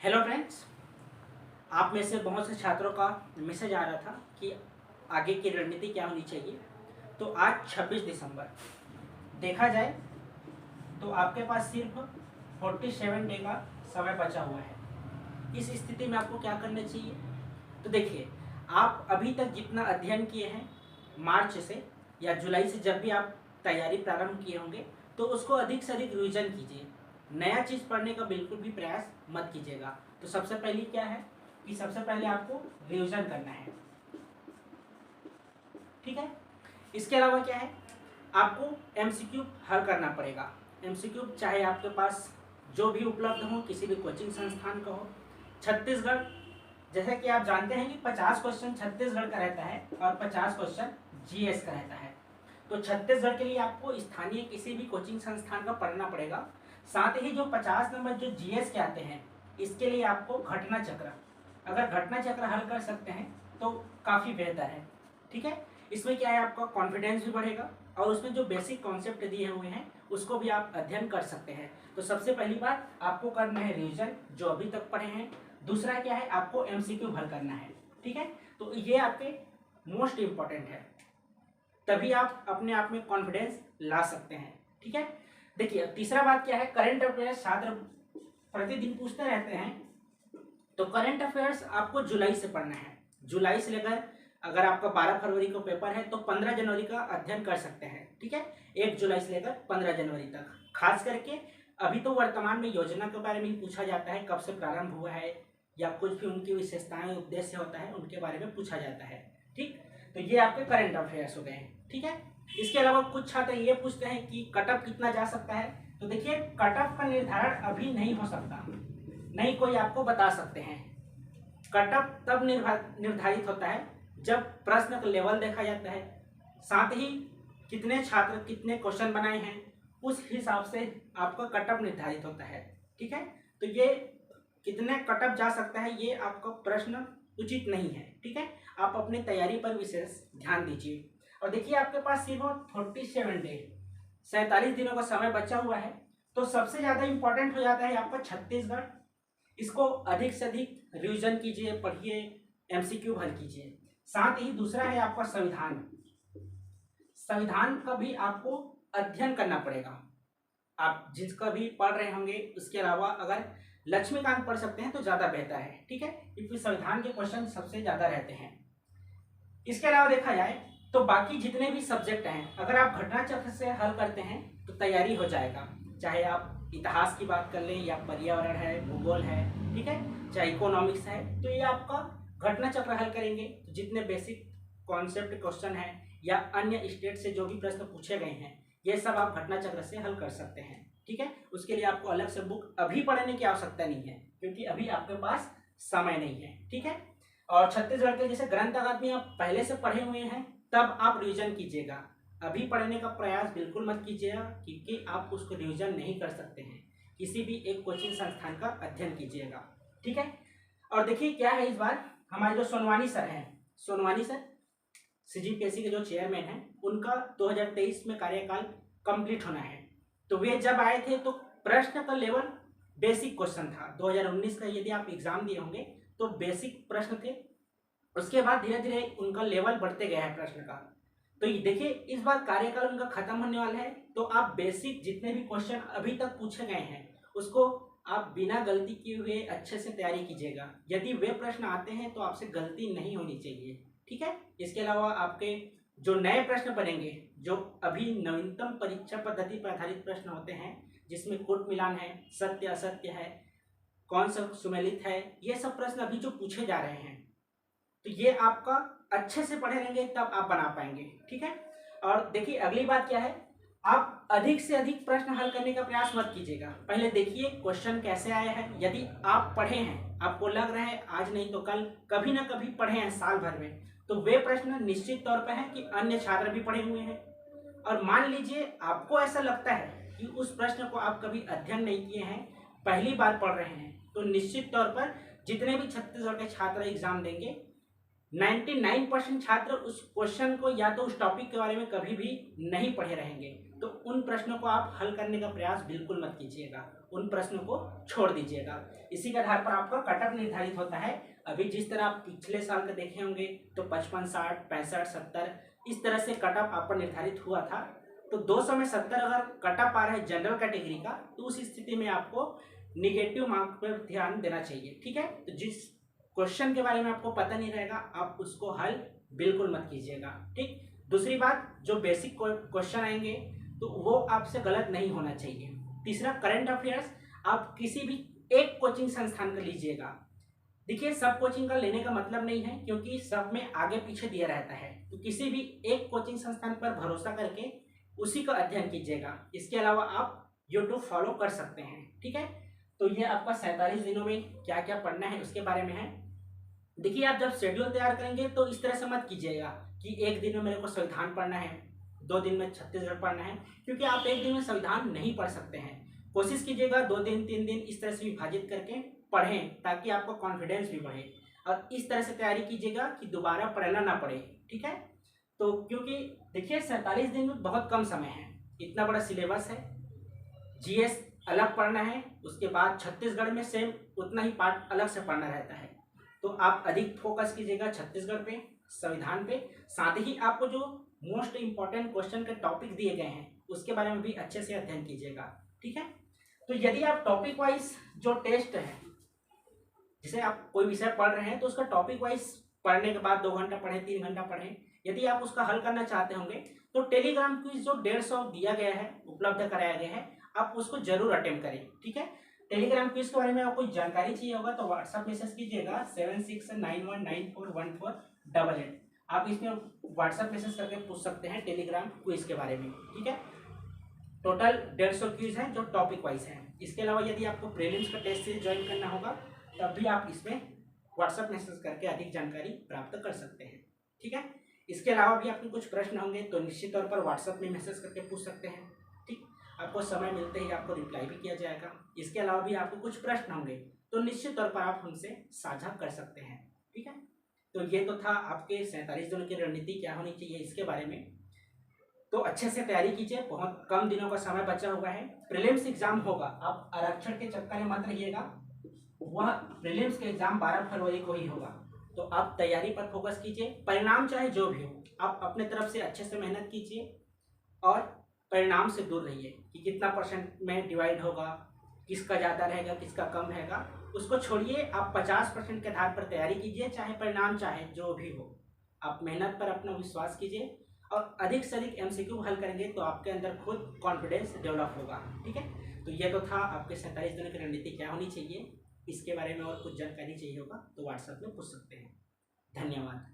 Hello friends, आप में से बहुत से छात्रों का मैसेज आ रहा था कि आगे की रणनीति क्या होनी चाहिए। तो आज 26 दिसंबर देखा जाए तो आपके पास सिर्फ 47 डे का समय बचा हुआ है। इस स्थिति में आपको क्या करना चाहिए? तो देखिए, आप अभी तक जितना अध्ययन किए हैं मार्च से या जुलाई से, जब भी आप तैयारी प्रारंभ किए होंगे, तो उसको अधिक से अधिक रिविजन कीजिए। नया चीज़ पढ़ने का बिल्कुल भी प्रयास मत कीजिएगा। तो सबसे पहले क्या है कि सबसे पहले आपको रिविजन करना है, ठीक है। इसके अलावा क्या है, आपको एमसीक्यू हल करना पड़ेगा। एमसीक्यू चाहे आपके पास जो भी उपलब्ध हो, किसी भी कोचिंग संस्थान का हो। छत्तीसगढ़, जैसे कि आप जानते हैं कि 50 क्वेश्चन छत्तीसगढ़ का रहता है और 50 क्वेश्चन जीएस का रहता है। तो छत्तीसगढ़ के लिए आपको स्थानीय किसी भी कोचिंग संस्थान का पढ़ना पड़ेगा। साथ ही जो 50 नंबर जो जीएस के आते हैं, इसके लिए आपको घटना चक्र, अगर घटना चक्र हल कर सकते हैं तो काफ़ी बेहतर है, ठीक है। इसमें क्या है, आपका कॉन्फिडेंस भी बढ़ेगा और उसमें जो बेसिक कॉन्सेप्ट दिए हुए हैं उसको भी आप अध्ययन कर सकते हैं। तो सबसे पहली बात आपको करना है रिविजन, जो अभी तक पढ़े हैं। दूसरा क्या है, आपको एमसीक्यू हल करना है, ठीक है। तो ये आपके मोस्ट इम्पॉर्टेंट है, तभी आप अपने आप में कॉन्फिडेंस ला सकते हैं, ठीक है। देखिए, तीसरा बात क्या है, करंट अफेयर्स छात्र प्रतिदिन पूछते रहते हैं। तो करंट अफेयर्स आपको जुलाई से पढ़ना है। जुलाई से लेकर, अगर आपका 12 फरवरी को पेपर है तो 15 जनवरी का अध्ययन कर सकते हैं, ठीक है। 1 जुलाई से लेकर 15 जनवरी तक। खास करके अभी तो वर्तमान में योजना के बारे में ही पूछा जाता है, कब से प्रारंभ हुआ है या कुछ भी उनकी विशेषताएं उद्देश्य होता है उनके बारे में पूछा जाता है, ठीक। तो ये आपके करंट अफेयर्स हो गए हैं, ठीक है। इसके अलावा कुछ छात्र ये पूछते हैं कि कट ऑफ कितना जा सकता है। तो देखिए, कट ऑफ का निर्धारण अभी नहीं हो सकता, नहीं कोई आपको बता सकते हैं। कट ऑफ तब निर्धारित होता है जब प्रश्न का लेवल देखा जाता है, साथ ही कितने छात्र कितने क्वेश्चन बनाए हैं, उस हिसाब से आपका कट ऑफ निर्धारित होता है, ठीक है। तो ये कितने कट ऑफ जा सकता है, ये आपका प्रश्न उचित नहीं है, ठीक है। आप अपनी तैयारी पर विशेष ध्यान दीजिए। और देखिए, आपके पास सिर्फ 47 डे, 47 दिनों का समय बचा हुआ है। तो सबसे ज़्यादा इंपॉर्टेंट हो जाता है आपका छत्तीसगढ़। इसको अधिक से अधिक रिवीजन कीजिए, पढ़िए, एमसीक्यू हल कीजिए। साथ ही दूसरा है आपका संविधान। संविधान का भी आपको अध्ययन करना पड़ेगा। आप जिसका भी पढ़ रहे होंगे उसके अलावा अगर लक्ष्मीकांत पढ़ सकते हैं तो ज़्यादा बेहतर है, ठीक है, क्योंकि संविधान के क्वेश्चन सबसे ज़्यादा रहते हैं। इसके अलावा देखा जाए तो बाकी जितने भी सब्जेक्ट हैं, अगर आप घटना चक्र से हल करते हैं तो तैयारी हो जाएगा। चाहे आप इतिहास की बात कर लें या पर्यावरण है, भूगोल है, ठीक है, चाहे इकोनॉमिक्स है, तो ये आपका घटना चक्र हल करेंगे तो जितने बेसिक कॉन्सेप्ट क्वेश्चन है या अन्य स्टेट से जो भी प्रश्न पूछे गए हैं, ये सब आप घटना चक्र से हल कर सकते हैं, ठीक है। उसके लिए आपको अलग से बुक अभी पढ़ने की आवश्यकता नहीं है, क्योंकि अभी आपके पास समय नहीं है, ठीक है। और छत्तीसगढ़ के जैसे ग्रंथ अकादमी आप पहले से पढ़े हुए हैं, तब आप रिवीजन कीजिएगा। अभी पढ़ने का प्रयास बिल्कुल मत कीजिएगा, क्योंकि आप उसको रिवीजन नहीं कर सकते हैं। किसी भी एक कोचिंग संस्थान का अध्ययन कीजिएगा, ठीक है। और देखिए क्या है, इस बार हमारे जो सोनवानी सर हैं, सोनवानी सर सीजीपीएससी के जो चेयरमैन हैं, उनका 2023 में कार्यकाल कंप्लीट होना है। तो वे जब आए थे तो प्रश्न का लेवल बेसिक क्वेश्चन था। 2019 का यदि आप एग्जाम दिए होंगे तो बेसिक प्रश्न थे, उसके बाद धीरे धीरे उनका लेवल बढ़ते गया है प्रश्न का। तो ये देखिए, इस बार कार्यकाल उनका खत्म होने वाला है, तो आप बेसिक जितने भी क्वेश्चन अभी तक पूछे गए हैं उसको आप बिना गलती किए हुए अच्छे से तैयारी कीजिएगा। यदि वे प्रश्न आते हैं तो आपसे गलती नहीं होनी चाहिए, ठीक है। इसके अलावा आपके जो नए प्रश्न बनेंगे, जो अभी नवीनतम परीक्षा पद्धति पर आधारित प्रश्न होते हैं, जिसमें कूट मिलान है, सत्य असत्य है, कौन सा सुमेलित है, ये सब प्रश्न अभी जो पूछे जा रहे हैं, तो ये आपका अच्छे से पढ़े रहेंगे तब आप बना पाएंगे, ठीक है। और देखिए, अगली बात क्या है, आप अधिक से अधिक प्रश्न हल करने का प्रयास मत कीजिएगा। पहले देखिए क्वेश्चन कैसे आया है। यदि आप पढ़े हैं, आपको लग रहा है आज नहीं तो कल कभी ना कभी पढ़े हैं साल भर में, तो वे प्रश्न निश्चित तौर पर हैं कि अन्य छात्र भी पढ़े हुए हैं। और मान लीजिए आपको ऐसा लगता है कि उस प्रश्न को आप कभी अध्ययन नहीं किए हैं, पहली बार पढ़ रहे हैं, तो निश्चित तौर पर जितने भी छत्तीसगढ़ के छात्र एग्जाम देंगे, 99% छात्र उस क्वेश्चन को या तो उस टॉपिक के बारे में कभी भी नहीं पढ़े रहेंगे। तो उन प्रश्नों को आप हल करने का प्रयास बिल्कुल मत कीजिएगा, उन प्रश्नों को छोड़ दीजिएगा। इसी के आधार पर आपका कट ऑफ निर्धारित होता है। अभी जिस तरह आप पिछले साल का देखे होंगे तो 55, 60, 65, 70 इस तरह से कट ऑफ आपका निर्धारित हुआ था। तो 200 में 70 अगर कट ऑफ आ रहा है जनरल कैटेगरी का, तो उस स्थिति में आपको निगेटिव मार्क पर ध्यान देना चाहिए। ठीक है, तो जिस क्वेश्चन के बारे में आपको पता नहीं रहेगा आप उसको हल बिल्कुल मत कीजिएगा। ठीक, दूसरी बात, जो बेसिक क्वेश्चन आएंगे तो वो आपसे गलत नहीं होना चाहिए। तीसरा, करंट अफेयर्स आप किसी भी एक कोचिंग संस्थान का लीजिएगा। देखिए, सब कोचिंग का लेने का मतलब नहीं है, क्योंकि सब में आगे पीछे दिया रहता है। तो किसी भी एक कोचिंग संस्थान पर भरोसा करके उसी का अध्ययन कीजिएगा। इसके अलावा आप यूट्यूब फॉलो कर सकते हैं। ठीक है, तो ये आपका 47 दिनों में क्या क्या पढ़ना है उसके बारे में है। देखिए, आप जब शेड्यूल तैयार करेंगे तो इस तरह से मत कीजिएगा कि एक दिन में मेरे को संविधान पढ़ना है, 2 दिन में छत्तीसगढ़ पढ़ना है, क्योंकि आप एक दिन में संविधान नहीं पढ़ सकते हैं। कोशिश कीजिएगा 2 दिन 3 दिन इस तरह से विभाजित करके पढ़ें, ताकि आपका कॉन्फिडेंस भी बढ़े। और इस तरह से तैयारी कीजिएगा कि दोबारा पढ़ना ना पड़े। ठीक है, तो क्योंकि देखिए 47 दिन में बहुत कम समय है, इतना बड़ा सिलेबस है। जीएस अलग पढ़ना है, उसके बाद छत्तीसगढ़ में सेम उतना ही पार्ट अलग से पढ़ना रहता है। तो आप अधिक फोकस कीजिएगा छत्तीसगढ़ पे, संविधान पे। साथ ही आपको जो मोस्ट इम्पॉर्टेंट क्वेश्चन के टॉपिक दिए गए हैं उसके बारे में भी अच्छे से अध्ययन कीजिएगा। ठीक है, तो यदि आप टॉपिक वाइज जो टेस्ट है, जैसे आप कोई विषय पढ़ रहे हैं तो उसका टॉपिक वाइज पढ़ने के बाद 2 घंटा पढ़ें, 3 घंटा पढ़ें। यदि आप उसका हल करना चाहते होंगे तो टेलीग्राम क्विज जो 150 दिया गया है, उपलब्ध कराया गया है, आप उसको जरूर अटेम्प्ट करें। ठीक है, टेलीग्राम क्विज के बारे में आपको जानकारी चाहिए होगा तो व्हाट्सएप मैसेज कीजिएगा 7691941488। आप इसमें व्हाट्सएप मैसेज करके पूछ सकते हैं टेलीग्राम क्विज के बारे में। ठीक है, टोटल 150 क्विज हैं जो टॉपिक वाइज हैं। इसके अलावा यदि आपको प्रीलिम्स का टेस्ट सीरीज ज्वाइन करना होगा तब भी आप इसमें व्हाट्सएप मैसेज करके अधिक जानकारी प्राप्त कर सकते हैं। ठीक है, इसके अलावा भी आपके कुछ प्रश्न होंगे तो निश्चित तौर पर व्हाट्सएप में मैसेज करके पूछ सकते हैं। ठीक, आपको समय मिलते ही आपको रिप्लाई भी किया जाएगा। इसके अलावा भी आपको कुछ प्रश्न होंगे तो निश्चित तौर पर आप हमसे साझा कर सकते हैं। ठीक है, तो ये तो था आपके 47 दिनों की रणनीति क्या होनी चाहिए इसके बारे में। तो अच्छे से तैयारी कीजिए, बहुत कम दिनों का समय बचा हुआ है। प्रीलिम्स एग्जाम होगा, आप आरक्षण के चक्कर में मत रहिएगा। वह प्रीलिम्स के एग्जाम 12 फरवरी को ही होगा, तो आप तैयारी पर फोकस कीजिए। परिणाम चाहे जो भी हो, आप अपने तरफ से अच्छे से मेहनत कीजिए और परिणाम से दूर रहिए कि कितना परसेंट में डिवाइड होगा, किसका ज़्यादा रहेगा, किसका कम रहेगा, उसको छोड़िए। आप 50% के आधार पर तैयारी कीजिए, चाहे परिणाम चाहे जो भी हो। आप मेहनत पर अपना विश्वास कीजिए और अधिक से अधिक एमसीक्यू हल करेंगे तो आपके अंदर खुद कॉन्फिडेंस डेवलप होगा। ठीक है, तो ये तो था आपके 47 दिनों की रणनीति क्या होनी चाहिए। इसके बारे में और कुछ जानकारी चाहिए होगा तो व्हाट्सएप में पूछ सकते हैं। धन्यवाद।